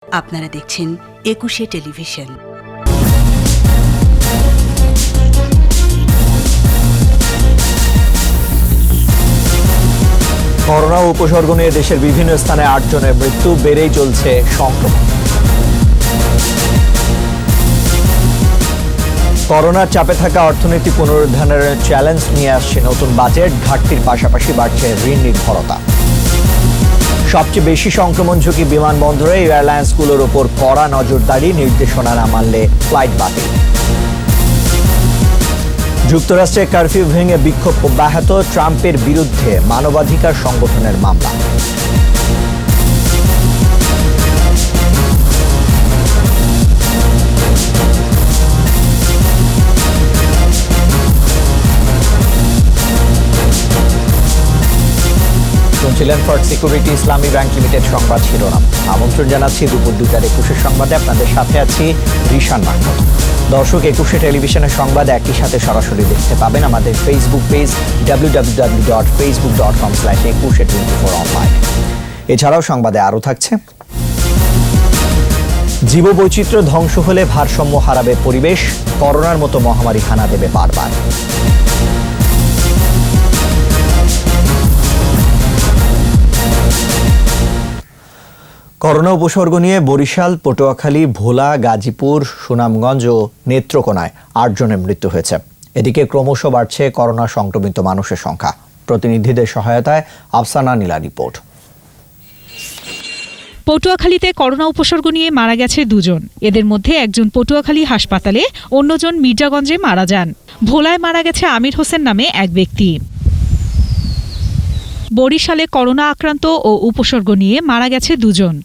আপনারা দেখছেন একুশে টেলিভিশন। করোনা উপসর্গ নিয়ে দেশের বিভিন্ন স্থানে ৮ জনের মৃত্যু, বেড়েই চলছে সংক্রমণ। করোনার চাপে থাকা অর্থনীতি পুনরুদ্ধারের চ্যালেঞ্জ নিয়ে আসছে নতুন বাজেট। ঘাটতির পাশাপাশি বাড়ছে ঋণ নির্ভরতা। সবচেয়ে বেশি সংক্রমণ ঝুঁকি বিমানবন্দরে, এয়ারলাইন্সগুলোর ওপর কড়া নজরদারি, নির্দেশনা না মানলে ফ্লাইট বাতিল। যুক্তরাষ্ট্রে কারফিউ ভেঙে বিক্ষোভ অব্যাহত, ট্রাম্পের বিরুদ্ধে মানবাধিকার সংগঠনের মামলা। শুনছিলেন for security Islami bank limited সংবাদ শিরোনাম। আমন্ত্রণ জানাচ্ছি দুপুর 2টার একুশের সংবাদে। আপনাদের সাথে আছি রিশান মাহমুদ। দর্শক, একুশে টেলিভিশনের সংবাদ একই সাথে সরাসরি দেখতে পাবেন আমাদের ফেসবুক পেজ www.facebook.com/2124 অনলাইন। এছাড়াও সংবাদে আরও থাকছে: জীববৈচিত্র্য ধ্বংস হলে ভারসাম্য হারাবে পরিবেশ, করোনার মতো মহামারী হানা দেবে বারবার। করোনা উপসর্গ নিয়ে বরিশাল, পটুয়াখালী, ভোলা, গাজীপুর, সুনামগঞ্জ ও নেত্রকোনায় ৮ জনের মৃত্যু হয়েছে। এদিকে ক্রমশ বাড়ছে করোনা সংক্রমিত মানুষের সংখ্যা। প্রতিনিধিদের সহায়তায় আফসানা নীলা রিপোর্ট। পটুয়াখালীতে করোনা উপসর্গ নিয়ে মারা গেছে 2 জন। এদের মধ্যে একজন পটুয়াখালী হাসপাতালে, অন্যজন মির্জাগঞ্জে মারা যান। ভোলায় মারা গেছে আমির হোসেন নামে এক ব্যক্তি। বরিশালে করোনা আক্রান্ত ও উপসর্গ নিয়ে মারা গেছে 2 জন।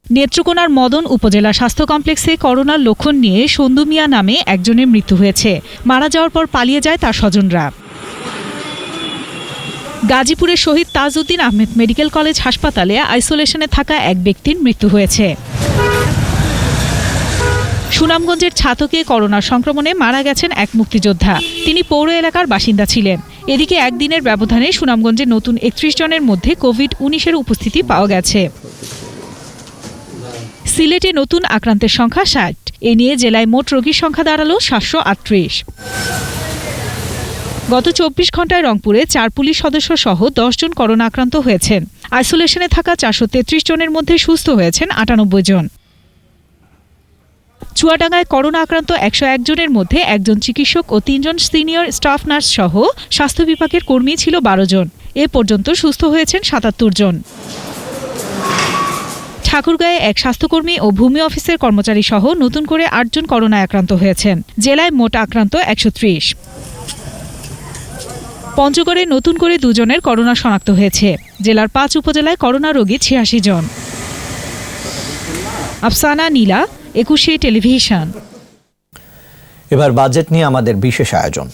নেত্রকোনার মদন উপজেলা স্বাস্থ্য কমপ্লেক্সে করোনার লক্ষণ নিয়ে সন্দু মিয়া নামে একজনের মৃত্যু হয়েছে। মারা যাওয়ার পর পালিয়ে যায় তার স্বজনরা। গাজীপুরের শহীদ তাজউদ্দিন আহমেদ মেডিকেল কলেজ হাসপাতালে আইসোলেশনে থাকা এক ব্যক্তির মৃত্যু হয়েছে। সুনামগঞ্জের ছাতকে করোনা সংক্রমণে মারা গেছেন এক মুক্তিযোদ্ধা। তিনি পৌর এলাকার বাসিন্দা ছিলেন। এদিকে একদিনের ব্যবধানে সুনামগঞ্জে নতুন 31 জনের মধ্যে কোভিড-19 উপস্থিতি পাওয়া গেছে। সিলেটে নতুন আক্রান্তের সংখ্যা 60। এ নিয়ে জেলায় মোট রোগীর সংখ্যা দাঁড়ালো 738। গত 24 ঘণ্টায় রংপুরে 4 পুলিশ সদস্য সহ 10 জন করোনা আক্রান্ত হয়েছেন। আইসোলেশনে থাকা 433 জনের মধ্যে সুস্থ হয়েছেন 98 জন। চুয়াডাঙ্গায় করোনা আক্রান্ত 101 জনের মধ্যে একজন চিকিৎসক ও 3 জন সিনিয়র স্টাফ নার্স সহ স্বাস্থ্য বিভাগের কর্মী ছিল 12 জন। এ পর্যন্ত সুস্থ হয়েছেন 77 জন। ঠাকুরগাঁয়ে এক স্বাস্থ্যকর্মী ও ভূমি অফিসের কর্মচারী সহ নতুন করে 8 জন করোনায় আক্রান্ত হয়েছেন। জেলায় মোট আক্রান্ত 130। পঞ্চগড়ে নতুন করে 2 জনের করোনা শনাক্ত হয়েছে। জেলার 5 উপজেলায় করোনা রোগী 86 জন। আফসানা নীলা, একুশে টেলিভিশন। এবার বাজেট নিয়ে আমাদের বিশেষ আয়োজন।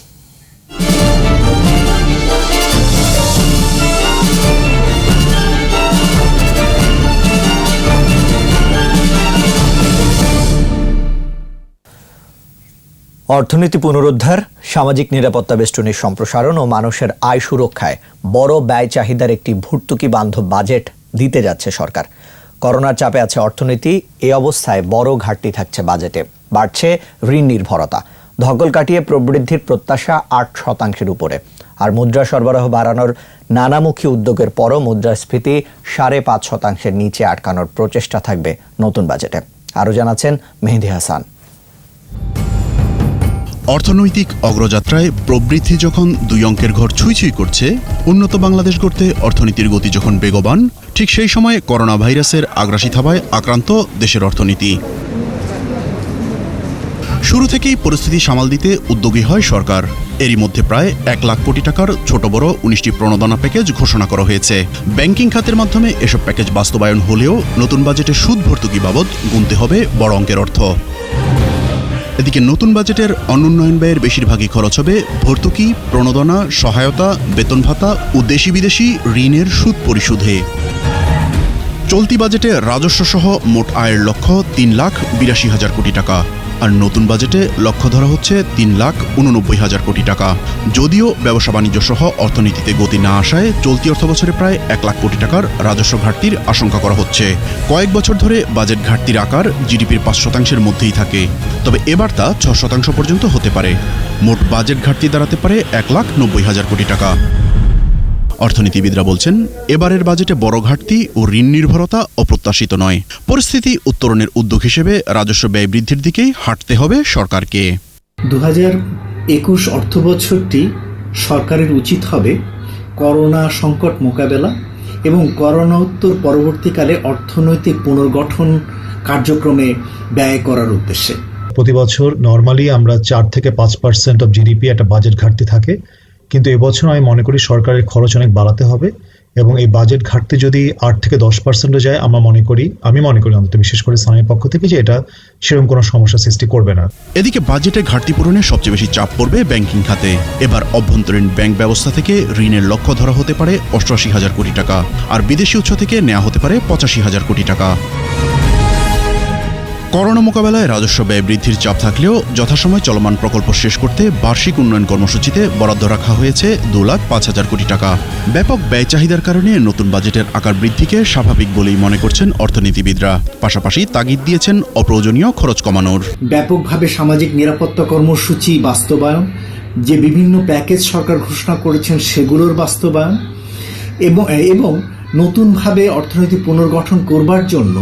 অর্থনীতি পুনরুদ্ধার, সামাজিক নিরাপত্তা বেষ্টনীর সম্প্রসারণ ও মানুষের আয় সুরক্ষায় বড় ব্যয় চাহিদার একটি ভর্তুকি বান্ধব বাজেট দিতে যাচ্ছে সরকার। করোনার চাপে আছে অর্থনীতি, এই অবস্থায় বড় ঘাটতি থাকছে বাজেটে। বাড়ছে ঋণ নির্ভরতা। ধকল কাটিয়ে প্রবৃদ্ধির প্রত্যাশা 8% উপরে। আর মুদ্রা সরবরাহ বাড়ানোর নানামুখী উদ্যোগের পরও মুদ্রাস্ফীতি 5.5% নিচে আটকানোর প্রচেষ্টা থাকবে নতুন বাজেটে। আরও জানাচ্ছেন মেহেদি হাসান। অর্থনৈতিক অগ্রযাত্রায় প্রবৃদ্ধি যখন 2 অঙ্কের ঘর ছুঁই করছে, উন্নত বাংলাদেশ গড়তে অর্থনীতির গতি যখন বেগবান, ঠিক সেই সময় করোনা ভাইরাসের আগ্রাসী থাবায় আক্রান্ত দেশের অর্থনীতি। শুরু থেকেই পরিস্থিতি সামাল দিতে উদ্যোগী হয় সরকার। এরই মধ্যে প্রায় 1 লাখ কোটি টাকার ছোট বড় 19টি প্রণোদনা প্যাকেজ ঘোষণা করা হয়েছে। ব্যাংকিং খাতের মাধ্যমে এসব প্যাকেজ বাস্তবায়ন হলেও নতুন বাজেটে সুদ ভর্তুকি বাবদ গুনতে হবে বড় অঙ্কের অর্থ। এদিকে নতুন বাজেটের অনুন্নয়ন ব্যয়ের বেশিরভাগই খরচ হবে ভর্তুকি, প্রণোদনা, সহায়তা, বেতন ভাতা ও দেশি বিদেশি ঋণের সুদ পরিশোধে। চলতি বাজেটে রাজস্ব সহ মোট আয়ের লক্ষ্য 3,82,000 কোটি টাকা। আর নতুন বাজেটে লক্ষ্য ধরা হচ্ছে 3,89,000 কোটি টাকা। যদিও ব্যবসা বাণিজ্য সহ অর্থনীতিতে গতি না আসায় চলতি অর্থবছরে প্রায় 1 লাখ কোটি টাকার রাজস্ব ঘাটতির আশঙ্কা করা হচ্ছে। কয়েক বছর ধরে বাজেট ঘাটতির আকার জিডিপির 5% মধ্যেই থাকে, তবে এবার তা 6% পর্যন্ত হতে পারে। মোট বাজেট ঘাটতি দাঁড়াতে পারে 1,90,000 কোটি টাকা। অর্থনীতিবিদরা বলছেন, এবারের বাজেটে বড় ঘাটতি ও ঋণ নির্ভরতা অপ্রত্যাশিত নয়। পরিস্থিতি উত্তরণের উদ্যোগ হিসেবে রাজস্ব ব্যয় বৃদ্ধির দিকেই হাঁটতে হবে সরকারকে। 2021 অর্থবছরটি সরকারের উচিত হবে করোনা সংকট মোকাবেলা এবং করোনোত্তর পরবর্তীকালে অর্থনৈতিক পুনর্গঠন কার্যক্রমে ব্যয় করার উদ্দেশ্যে। প্রতি বছর নর্মালি আমরা 4 থেকে 5% অফ জিডিপি একটা বাজেট ঘাটতি থাকে, কিন্তু এবছর আমি মনে করি সরকারের খরচ অনেক বাড়াতে হবে এবং এই বাজেট ঘাটতি যদি 8 থেকে 10% যায় আমি মনে করি অন্তত বিশেষ করে স্থানীয় পক্ষ থেকে যে এটা সেরকম কোনো সমস্যা সৃষ্টি করবে না। এদিকে বাজেটে ঘাটতি পূরণে সবচেয়ে বেশি চাপ পড়বে ব্যাংকিং খাতে। এবার অভ্যন্তরীণ ব্যাংক ব্যবস্থা থেকে ঋণের লক্ষ্য ধরা হতে পারে 88,000 কোটি টাকা, আর বিদেশি উৎস থেকে নেওয়া হতে পারে 85,000 কোটি টাকা। করোনা মোকাবেলায় রাজস্ব ব্যয় বৃদ্ধির চাপ থাকলেও যথাসময়ে চলমান প্রকল্প শেষ করতে বার্ষিক উন্নয়ন কর্মসূচিতে বরাদ্দ রাখা হয়েছে 2,05,000 কোটি টাকা। ব্যাপক ব্যয় চাহিদার কারণে নতুন বাজেটের আকার বৃদ্ধিকে স্বাভাবিক বলেই মনে করছেন অর্থনীতিবিদরা। পাশাপাশি তাগিদ দিয়েছেন অপ্রয়োজনীয় খরচ কমানোর। ব্যাপকভাবে সামাজিক নিরাপত্তা কর্মসূচি বাস্তবায়ন, যে বিভিন্ন প্যাকেজ সরকার ঘোষণা করেছেন সেগুলোর বাস্তবায়ন এবং নতুনভাবে অর্থনীতি পুনর্গঠন করবার জন্য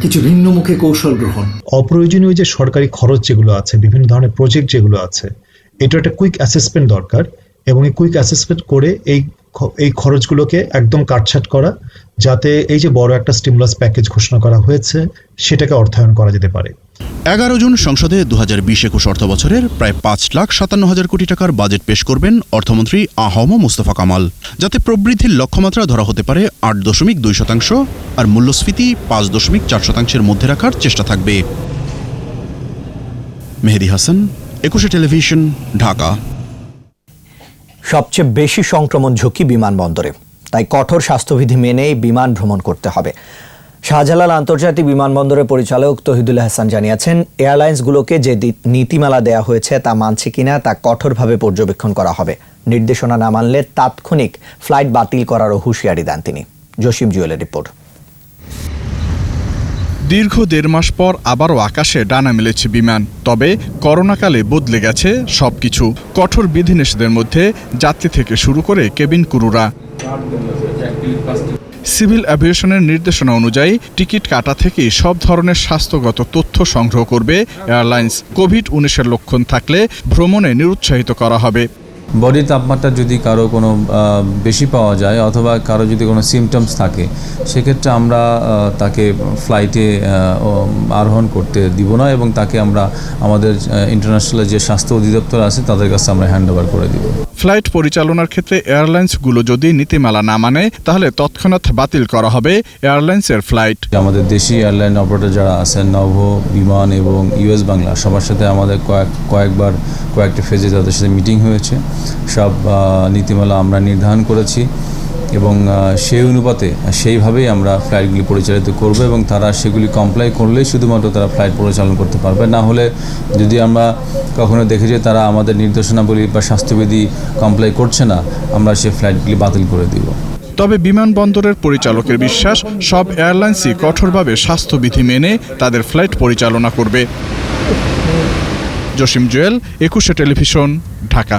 কিছু ভিন্নমুখী কৌশল গ্রহণ। অপ্রয়োজনীয় যে সরকারি খরচ যেগুলো আছে, বিভিন্ন ধরনের প্রজেক্ট যেগুলো আছে, এটা একটা কুইক অ্যাসেসমেন্ট দরকার এবং এই কুইক অ্যাসেসমেন্ট করে এই খরচগুলোকে একদম কাটছাট করা, যাতে এই যে বড় একটা স্টিমুলাস প্যাকেজ ঘোষণা করা হয়েছে সেটাকে অর্থায়ন করা যেতে পারে। 11 জুন সংসদে 2020-21 অর্থ বছরের প্রায় 5,57,000 কোটি টাকার বাজেট পেশ করবেন অর্থমন্ত্রী আ.হ.ম মুস্তফা কামাল, যাতে প্রবৃদ্ধির লক্ষ্যমাত্রা ধরা হতে পারে 8.2% আর মূল্যস্ফীতি 5.4%-এর মধ্যে রাখার চেষ্টা থাকবে। মেহেদী হাসান, 21 টেলিভিশন, ঢাকা। সবচেয়ে বেশি সংক্রমণ ঝুঁকি বিমানবন্দরে, তাই কঠোর স্বাস্থ্যবিধি মেনেই বিমান ভ্রমণ করতে হবে। শাহজালাল আন্তর্জাতিক বিমানবন্দরের পরিচালক তহিদুল হাসান জানিয়েছেন, এয়ারলাইন্সগুলোকে যে নীতিমালা দেওয়া হয়েছে তা মানছে কিনা তা কঠোরভাবে পর্যবেক্ষণ করা হবে। নির্দেশনা না মানলে তাৎক্ষণিক ফ্লাইট বাতিল করারও হুঁশিয়ারি দেন তিনি। জসিম জুয়েলের রিপোর্ট। দীর্ঘ 1.5 মাস পর আবারও আকাশে ডানা মেলেছে বিমান। তবে করোনাকালে বদলে গেছে সবকিছু। কঠোর বিধিনিষেধের মধ্যে যাত্রী থেকে শুরু করে কেবিন ক্রুরা। সিভিল অ্যাভিয়েশনের নির্দেশনা অনুযায়ী টিকিট কাটা থেকে সব ধরনের স্বাস্থ্যগত তথ্য সংগ্রহ করবে এয়ারলাইন্স। কোভিড-19 লক্ষণ থাকলে ভ্রমণে নিরুৎসাহিত করা হবে। বডির তাপমাত্রা যদি কারো কোনো বেশি পাওয়া যায় অথবা কারো যদি কোনো সিমটমস থাকে, সেক্ষেত্রে আমরা তাকে ফ্লাইটে আরোহণ করতে দিব না এবং তাকে আমরা আমাদের ইন্টারন্যাশনাল যে স্বাস্থ্য অধিদপ্তর আছে তাদের কাছে আমরা হ্যান্ড ওভার করে দিব। ফ্লাইট পরিচালনার ক্ষেত্রে এয়ারলাইন্সগুলো যদি নীতিমালা না মানে তাহলে তৎক্ষণাৎ বাতিল করা হবে এয়ারলাইন্সের ফ্লাইট। আমাদের দেশি এয়ারলাইন অপারেটর যারা আছেন, নভো, বিমান এবং ইউএস বাংলা, সবার সাথে আমাদের কয়েকটি ফেজে তাদের সাথে মিটিং হয়েছে। সব নীতিমালা আমরা নির্ধারণ করেছি এবং সেই অনুপাতে সেইভাবেই আমরা ফ্লাইটগুলি পরিচালিত করব এবং তারা সেগুলি কমপ্লাই করলেই শুধুমাত্র তারা ফ্লাইট পরিচালনা করতে পারবে। না হলে যদি আমরা কখনো দেখি যে তারা আমাদের নির্দেশনাবলী বা স্বাস্থ্যবিধি কমপ্লাই করছে না, আমরা সেই ফ্লাইটগুলি বাতিল করে দিব। তবে বিমানবন্দরের পরিচালকের বিশ্বাস, সব এয়ারলাইন্সই কঠোরভাবে স্বাস্থ্যবিধি মেনে তাদের ফ্লাইট পরিচালনা করবে। জসিম জুয়েল, 21 টেলিভিশন, ঢাকা।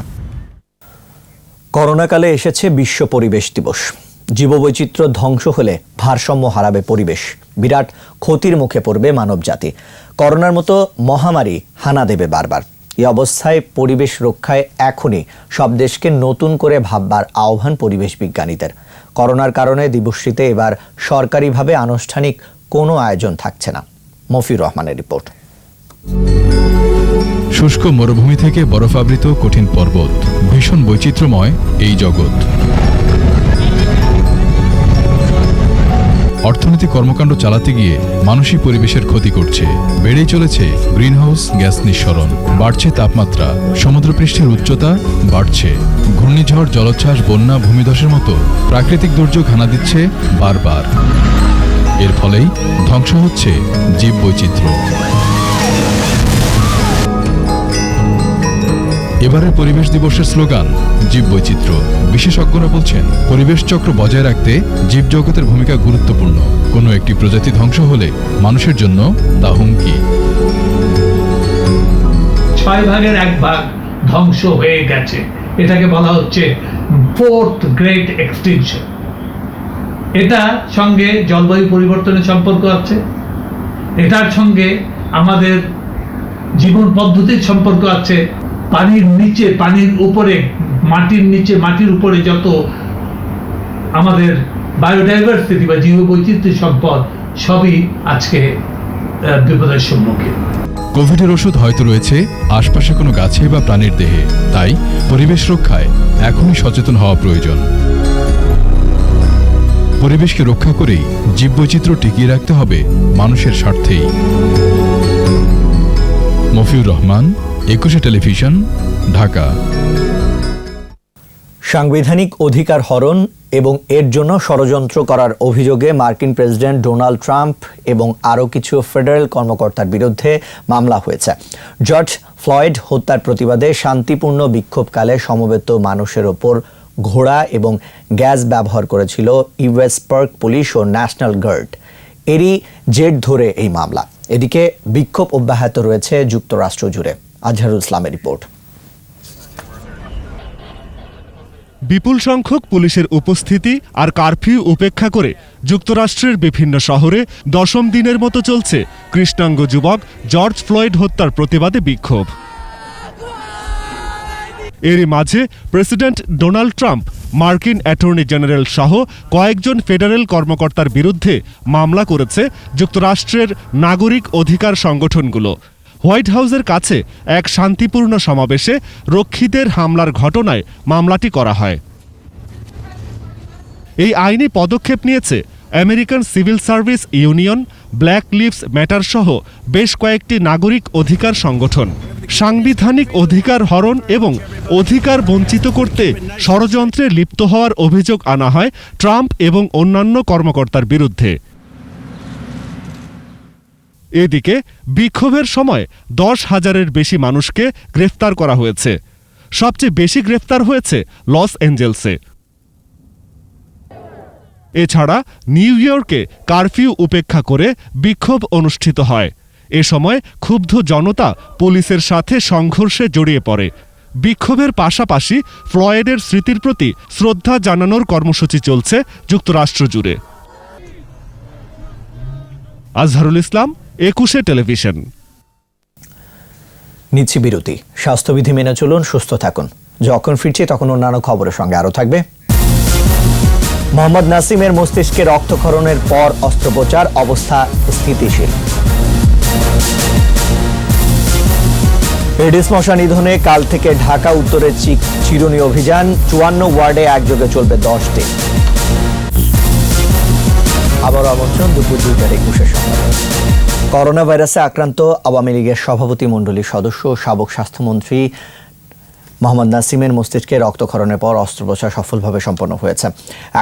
করোনাকালে এসেছে বিশ্ব পরিবেশ দিবস। জীববৈচিত্র্য ধ্বংস হলে ভারসাম্য হারাবে পরিবেশ, বিরাট ক্ষতির মুখে পড়বে মানবজাতি। করোনার মতো মহামারী হানা দেবে বারবার। এই অবস্থায় পরিবেশ রক্ষায় এখনই সব দেশকে নতুন করে ভাববার আহ্বান পরিবেশ বিজ্ঞানীদের। করোনার কারণে দিবসটিতে এবার সরকারিভাবে আনুষ্ঠানিক কোনো আয়োজন থাকছে না। মফির রহমানের রিপোর্ট। শুষ্ক মরুভূমি থেকে বরফাবৃত কঠিন পর্বত, ভীষণ বৈচিত্র্যময় এই জগৎ। অর্থনৈতিক কর্মকাণ্ড চালাতে গিয়ে মানুষই পরিবেশের ক্ষতি করছে। বেড়েই চলেছে গ্রিনহাউস গ্যাস নিঃসরণ, বাড়ছে তাপমাত্রা, সমুদ্রপৃষ্ঠের উচ্চতা বাড়ছে, ঘূর্ণিঝড়, জলোচ্ছ্বাস, বন্যা, ভূমিধসের মতো প্রাকৃতিক দুর্যোগ হানা দিচ্ছে বারবার। এর ফলেই ধ্বংস হচ্ছে জীববৈচিত্র্য। এবারের পরিবেশ দিবসের স্লোগান জীববৈচিত্র্য। বিশেষজ্ঞরা বলছেন পরিবেশ চক্র বজায় রাখতে জীবজগতের ভূমিকা গুরুত্বপূর্ণ। কোনো একটি প্রজাতি ধ্বংস হলে মানুষের জন্য তা হুমকি। 6 ভাগের 1 ভাগ ধ্বংস হয়ে গেছে, এটাকে বলা হচ্ছে 4th গ্রেট এক্সটিংশন। এটা সঙ্গে জলবায়ু পরিবর্তনের সম্পর্ক আছে, এটার সঙ্গে আমাদের জীবন পদ্ধতির সম্পর্ক আছে। পানির নিচে, পানির উপরে, মাটির নিচে, মাটির উপরে যত আমাদের বায়োডাইভার্সিটি বা জীববৈচিত্র্য সম্পদ সবই আজকে বিপদের সম্মুখীন। কোভিডের ওষুধ হয়তো রয়েছে আশপাশে কোনো গাছে বা প্রাণীর দেহে, তাই পরিবেশ রক্ষায় এখনই সচেতন হওয়া প্রয়োজন। পরিবেশকে রক্ষা করেই জীববৈচিত্র্য টিকিয়ে রাখতে হবে মানুষের স্বার্থেই। মফিউর রহমান, একুশে টেলিভিশন, ঢাকা। সাংবিধানিক অধিকার হরণ এবং এর জন্য ষড়যন্ত্র করার অভিযোগে মার্কিন প্রেসিডেন্ট ডোনাল্ড ট্রাম্প এবং আরও কিছু ফেডারেল কর্মকর্তার বিরুদ্ধে মামলা হয়েছে। জর্জ ফ্লয়েড হত্যার প্রতিবাদে শান্তিপূর্ণ বিক্ষোভকালে সমবেত মানুষের ওপর ঘোড়া এবং গ্যাস ব্যবহার করেছিল ইউএস পার্ক পুলিশ ও ন্যাশনাল গার্ড। এরই জের ধরে এই মামলা। এদিকে বিক্ষোভ অব্যাহত রয়েছে যুক্তরাষ্ট্র জুড়ে। আজহারুল ইসলামের রিপোর্ট। বিপুল সংখ্যক পুলিশের উপস্থিতি আর কারফিউ উপেক্ষা করে যুক্তরাষ্ট্রের বিভিন্ন শহরে 10ম দিনের মতো চলছে কৃষ্ণাঙ্গ যুবক জর্জ ফ্লয়েড হত্যার প্রতিবাদে বিক্ষোভ। এরই মাঝে প্রেসিডেন্ট ডোনাল্ড ট্রাম্প মার্কিন অ্যাটর্নি জেনারেল সহ কয়েকজন ফেডারেল কর্মকর্তার বিরুদ্ধে মামলা করেছে যুক্তরাষ্ট্রের নাগরিক অধিকার সংগঠনগুলো। হোয়াইট হাউসের কাছে এক শান্তিপূর্ণ সমাবেশে রক্ষীদের হামলার ঘটনায় মামলাটি করা হয়। এই আইনি পদক্ষেপ নিয়েছে American civil service union, black lives matter সহ বেশ কয়েকটি নাগরিক অধিকার সংগঠন। সাংবিধানিক অধিকার হরণ এবং অধিকার বঞ্চিত করতে ষড়যন্ত্রে লিপ্ত হওয়ার অভিযোগ আনা হয় ট্রাম্প এবং অন্যান্য কর্মকর্তার বিরুদ্ধে। এদিকে বিক্ষোভের সময় 10,000-এর বেশি মানুষকে গ্রেফতার করা হয়েছে। সবচেয়ে বেশি গ্রেফতার হয়েছে লস অ্যাঞ্জেলসে। এছাড়া নিউ ইয়র্কে কারফিউ উপেক্ষা করে বিক্ষোভ অনুষ্ঠিত হয়। এ সময় ক্ষুব্ধ জনতা পুলিশের সাথে সংঘর্ষে জড়িয়ে পড়ে। বিক্ষোভের পাশাপাশি ফ্লয়েডের স্মৃতির প্রতি শ্রদ্ধা জানানোর কর্মসূচি চলছে যুক্তরাষ্ট্র জুড়ে। আজহারুল ইসলাম, একুশে টেলিভিশন। নিচ্ছি বিরতি। স্বাস্থ্যবিধি মেনে চলুন, সুস্থ থাকুন। যখন ফিরছি তখন অন্যান্য খবরের সঙ্গে আরও থাকবে। মোহাম্মদ নাসিমের মস্তিষ্কে রক্তক্ষরণের পর অস্ত্রোপচার, অবস্থা স্থিতিশীল। এডিস মশা নিধনে কাল থেকে ঢাকা উত্তরে চিরুনি অভিযান। 54 ওয়ার্ডে একযোগে চলবে 10 দিন। আবার আমন্ত্রণ দুপুর 2টার 21 সংবাদ। করোনা ভাইরাসে আক্রান্ত আওয়ামী লীগের সভাপতি মণ্ডলীর সদস্য সাবেক স্বাস্থ্যমন্ত্রী মোহাম্মদ নাসিমের মস্তিষ্কে রক্তক্ষরণের পর অস্ত্রোপচার সফলভাবে সম্পন্ন হয়েছে।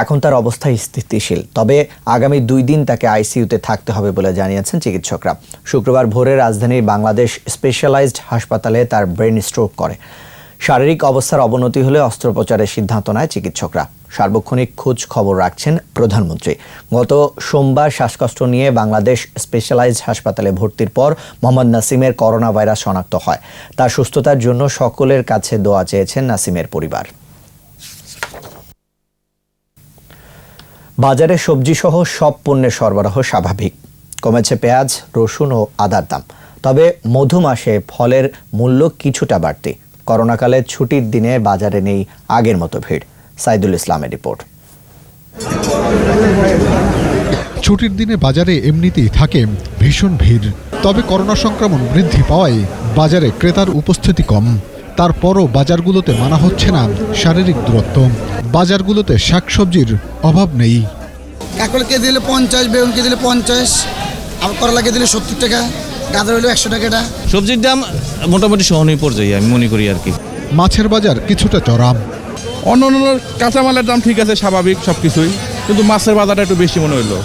এখন তার অবস্থা স্থিতিশীল, তবে আগামী 2 দিন তাকে আইসিইউতে থাকতে হবে বলে জানিয়েছেন চিকিৎসকরা। শুক্রবার ভোরে রাজধানীর বাংলাদেশ স্পেশালাইজড হাসপাতালে তার ব্রেন স্ট্রোক করে। শারীরিক অবস্থার অবনতি হলে অস্ত্রোপচারের সিদ্ধান্ত নেয় চিকিৎসকরা। সার্বক্ষণিক খোঁজ খবর রাখছেন প্রধানমন্ত্রী। গত সোমবার শ্বাসকষ্ট নিয়ে বাংলাদেশ স্পেশালাইজড হাসপাতালে ভর্তির পর মোহাম্মদ নাসিমের করোনা ভাইরাস শনাক্ত হয়। তার সুস্থতার জন্য সকলের কাছে দোয়া চেয়েছেন নাসিমের পরিবার। বাজারে সবজি সহ সব পণ্যের সরবরাহ স্বাভাবিক। কমেছে পেঁয়াজ, রসুন ও আদার দাম। তবে মধু মাসে ফলের মূল্য কিছুটা বাড়তি। করোনাকালে ছুটির দিনে বাজারে নেই আগের মতো ভিড়। সাইদুল ইসলামের রিপোর্ট। ছুটির দিনে বাজারে এমনিতেই থাকে ভীষণ ভিড়। তবে করোনা সংক্রমণ বৃদ্ধি পাওয়ায় বাজারে ক্রেতার উপস্থিতি কম। তারপরও বাজারগুলোতে মানা হচ্ছে না শারীরিক দূরত্ব। বাজারগুলোতে শাকসবজির অভাব নেই। কাঁকড় কেজি দিলে 50, বেগুন কেজি দিলে 50, আবার করলা কেজি দিলে 70 টাকা, গাজর হলো 100 টাকা। সবজির দাম মোটামুটি সহনীয় পর্যায়ে আমি মনে করি আর কি। মাছের বাজার কিছুটা চড়া। অন্য কাঁচামালের দাম ঠিক আছে, স্বাভাবিক সবকিছুই, কিন্তু মাছের বাজারটা একটু বেশি মনে হইলো।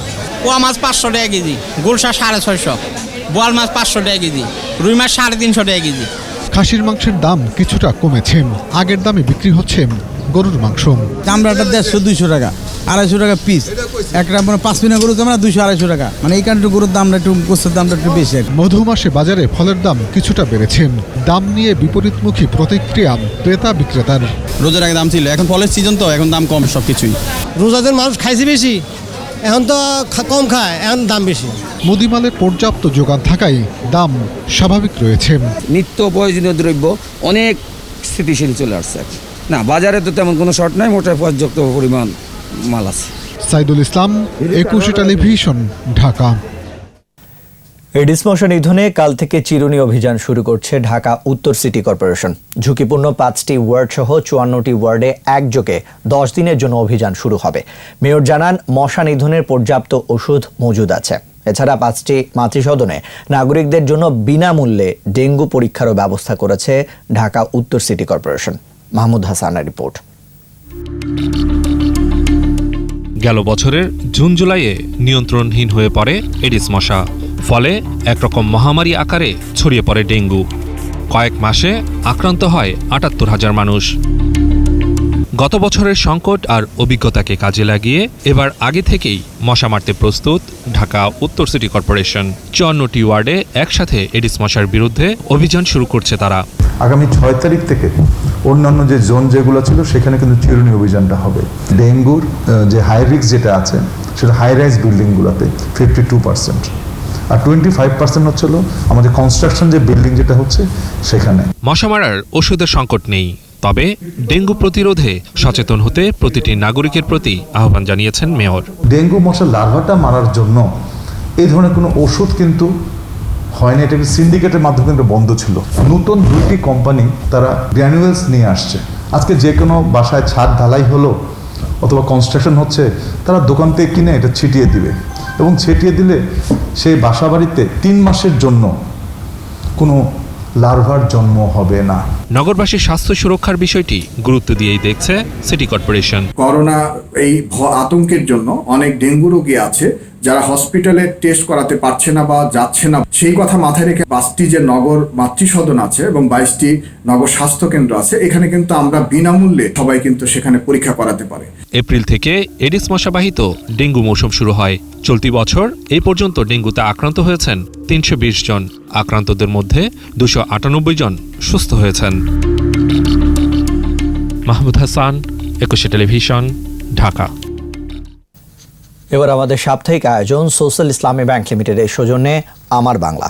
পোয়া মাছ 500 টাকা কেজি, গুলশা 650, বোয়াল মাছ 500 টাকা কেজি, রুই মাছ 350 টাকা কেজি। খাসির মাংসের দাম কিছুটা কমেছে, আগের দামে বিক্রি হচ্ছে গরুর মাংস। চামড়াটা 150-200 টাকা, 250 টাকা পিস। একটা মানে 5 পিনা গরুর দাম 200-250 টাকা, মানে এই কারণে গরুর দামটা একটু গোস্তের দামটা একটু বেশি। মধু মাসে বাজারে ফলের দাম কিছুটা বেড়েছে, দাম নিয়ে বিপরীতমুখী প্রতিক্রিয়া ক্রেতা বিক্রেতার। রোজার আগে দাম ছিল, এখন ফলের সিজন তো এখন দাম কম সবকিছুই। রোজাদের মানুষ খাইছে বেশি, এখন তো কম খায়, এখন দাম বেশি। মুদিমালের পর্যাপ্ত যোগান থাকায় দাম স্বাভাবিক রয়েছে। নিত্য প্রয়োজনীয় দ্রব্য অনেক স্থিতিশীল চলে আসছে। না, বাজারে তো তেমন কোনো শর্ট নাই, মোটা পর্যাপ্ত পরিমাণ মাল আছে। সাইদুল ইসলাম, একুশে টেলিভিশন, ঢাকা। এডিস মশা নিধনে কাল থেকে চিরুনি অভিযান শুরু করছে ঢাকা উত্তর সিটি কর্পোরেশন। ঝুঁকিপূর্ণ 5টি ওয়ার্ড সহ 54টি ওয়ার্ডে একযোগে 10 দিনের জন্য অভিযান শুরু হবে। মেয়র জানান, মশা নিধনের পর্যাপ্ত ওষুধ মজুদ আছে। এছাড়া 5টি মাতৃসদনে নাগরিকদের জন্য বিনামূল্যে ডেঙ্গু পরীক্ষারও ব্যবস্থা করেছে ঢাকা উত্তর সিটি কর্পোরেশন। মাহমুদ হাসানের রিপোর্ট। গেল বছরের জুন জুলাইয়ে নিয়ন্ত্রণহীন হয়ে পড়ে এডিস মশা, ফলে একরকম মহামারী আকারে ছড়িয়ে পড়ে ডেঙ্গু। কয়েক মাসে আক্রান্ত হয় ৭৮,০০০ মানুষ। গত বছরের সংকট আর অভিজ্ঞতাকে কাজে লাগিয়ে এবার আগে থেকেই মশা মারতে প্রস্তুত ঢাকা উত্তর সিটি কর্পোরেশন। 54টি ওয়ার্ডে একসাথে এডিস মশার বিরুদ্ধে অভিযান শুরু করছে তারা। আগামী 6 তারিখ থেকে অন্যান্য যে জোন যেগুলো ছিল সেখানে কিন্তু চিরুনি অভিযানটা হবে। ডেঙ্গুর যে হাই রিস্ক যেটা আছে সেটা হাই রাইজ বিল্ডিংগুলোতে 52%, আর 25% হচ্ছিল আমাদের কনস্ট্রাকশন যে বিল্ডিং যেটা হচ্ছে সেখানে। মশা মারার ওষুধের সংকট নেই, তবে ডেঙ্গু প্রতিরোধে সচেতন হতে প্রতিটি নাগরিকের প্রতি আহ্বান জানিয়েছেন মেয়র। ডেঙ্গু মশার লার্ভাটা মারার জন্য এই ধরনের কোনো ওষুধ কিন্তু হয়নি, এটা সিন্ডিকেটের মাধ্যমে কিন্তু বন্ধ ছিল। নতুন 2টি কোম্পানি তারা গ্র্যানুয়েলস নিয়ে আসছে। আজকে যে কোনো বাসায় ছাদ ঢালাই হলো অথবা কনস্ট্রাকশন হচ্ছে, তারা দোকান থেকে কিনে এটা ছিটিয়ে দিবে এবং ছিটিয়ে দিলে সেই বাসা বাড়িতে 3 মাসের জন্য কোনো লার্ভার জন্ম হবে না। নগরবাসীর স্বাস্থ্য সুরক্ষার বিষয়টি গুরুত্ব দিয়েই দেখছে সিটি কর্পোরেশন। করোনা এই আতঙ্কের জন্য অনেক ডেঙ্গু রোগী আছে যারা হসপিটালে টেস্ট করাতে পারছে না বা যাচ্ছে না। সেই কথা মাথায় রেখে 5টি যে নগর মাতৃসদন আছে এবং 22টি নগর স্বাস্থ্য কেন্দ্র আছে, এখানে কিন্তু আমরা বিনামূল্যে সবাই কিন্তু সেখানে পরীক্ষা করাতে পারে। এপ্রিল থেকে এডিস মশাবাহিত ডেঙ্গু মৌসুম শুরু হয়। চলতি বছর এই পর্যন্ত ডেঙ্গুতে আক্রান্ত হয়েছেন 320 জন। আক্রান্তদের মধ্যে 298 জন সুস্থ হয়েছেন। মাহমুদ হাসান, একুশে টেলিভিশন, ঢাকা। এবার আমাদের সাপ্তাহিক আয়োজন সোশ্যাল ইসলামী ব্যাংক লিমিটেডের সৌজন্যে আমার বাংলা।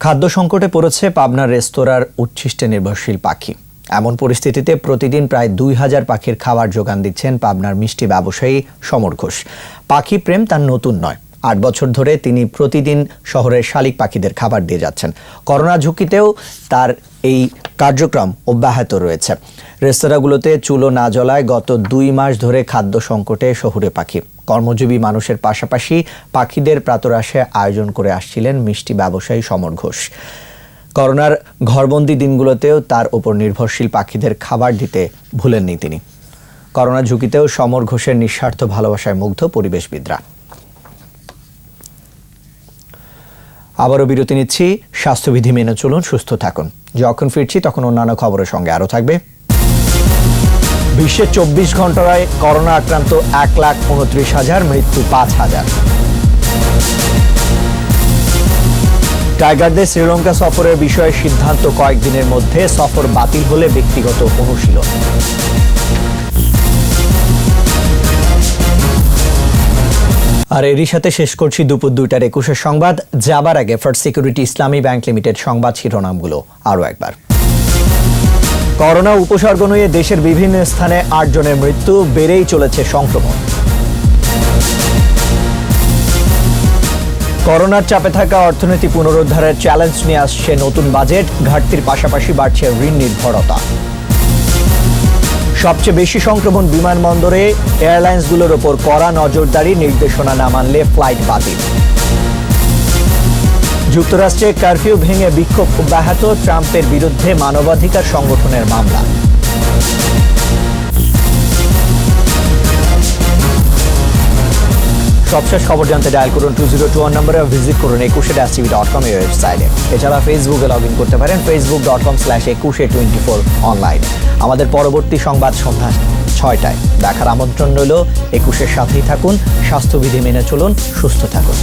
খাদ্য সংকটে পড়েছে পাবনার রেস্তোরাঁর উচ্ছিষ্টে নির্ভরশীল পাখি। এমন পরিস্থিতিতে প্রতিদিন প্রায় 2000 পাখির খাবার যোগান দিচ্ছেন পাবনার মিষ্টি ব্যবসায়ী সমর ঘোষ। পাখি প্রেম তার নতুন নয়, 8 বছর ধরে তিনি প্রতিদিন শহরের শালিক পাখিদের খাবার দিয়ে যাচ্ছেন। করোনা ঝুঁকিতেও তার এই কার্যক্রম অব্যাহত রয়েছে। রেস্তোরাঁগুলোতে চুলো না জ্বলায় গত 2 মাস ধরে খাদ্য সংকটে শহুরে পাখি। কর্মজীবী মানুষের পাশাপাশি পাখিদের প্রাতরাশে আয়োজন করে আসছিলেন মিষ্টি ব্যবসায়ী সমর ঘোষ। করোনার ঘরবন্দি দিনগুলোতেও তার ওপর নির্ভরশীল পাখিদের খাবার দিতে ভুলেননি তিনি। করোনা ঝুঁকিতেও সমর ঘোষের নিঃস্বার্থ ভালোবাসায় মুগ্ধ পরিবেশবিদরা। আবারও বিরতি নিচ্ছি। স্বাস্থ্যবিধি মেনে চলুন, সুস্থ থাকুন। যখন ফিরছি তখন অন্যান্য খবরের সঙ্গে আরও থাকবে। বিশ্বে 24 ঘন্টায় করোনা আক্রান্ত 1,29,000, মৃত্যু 5,000। টাইগারদের শ্রীলঙ্কা সফরের বিষয়ে সিদ্ধান্ত কয়েকদিনের মধ্যে, সফর বাতিল হলে ব্যক্তিগত অনুশীলন। আর এরই সাথে শেষ করছি দুপুর 2টার 21 সংবাদ। যাবার আগে ফার্স্ট সিকিউরিটি ইসলামী ব্যাংক লিমিটেড সংবাদ শিরোনামগুলো আরও একবার। করোনা উপসর্গ নিয়ে দেশের বিভিন্ন স্থানে 8 জনের মৃত্যু, বেড়েই চলেছে সংক্রমণ। করোনার চাপে থাকা অর্থনীতি পুনরুদ্ধারের চ্যালেঞ্জ নিয়ে আসছে নতুন বাজেট, ঘাটতির পাশাপাশি বাড়ছে ঋণ নির্ভরতা। সবচেয়ে বেশি সংক্রমণ বিমানবন্দরে, এয়ারলাইন্সগুলোর ওপর কড়া নজরদারি, নির্দেশনা না মানলে ফ্লাইট বাতিল। যুক্তরাষ্ট্রে কারফিউ ভেঙে বিক্ষোভ অব্যাহত, ট্রাম্পের বিরুদ্ধে মানবাধিকার সংগঠনের মামলা। সবশেষ খবর জানতে ডায়াল করুন 2021 নম্বরে, ভিজিট করুন 21.tv.com এর ওয়েবসাইটে। এছাড়া ফেসবুকে লগ ইন করতে পারেন facebook.com/2124 অনলাইন। আমাদের পরবর্তী সংবাদ সন্ধ্যা 6টায় দেখার আমন্ত্রণ রইল। 21-এর সাথেই থাকুন, স্বাস্থ্যবিধি মেনে চলুন, সুস্থ থাকুন।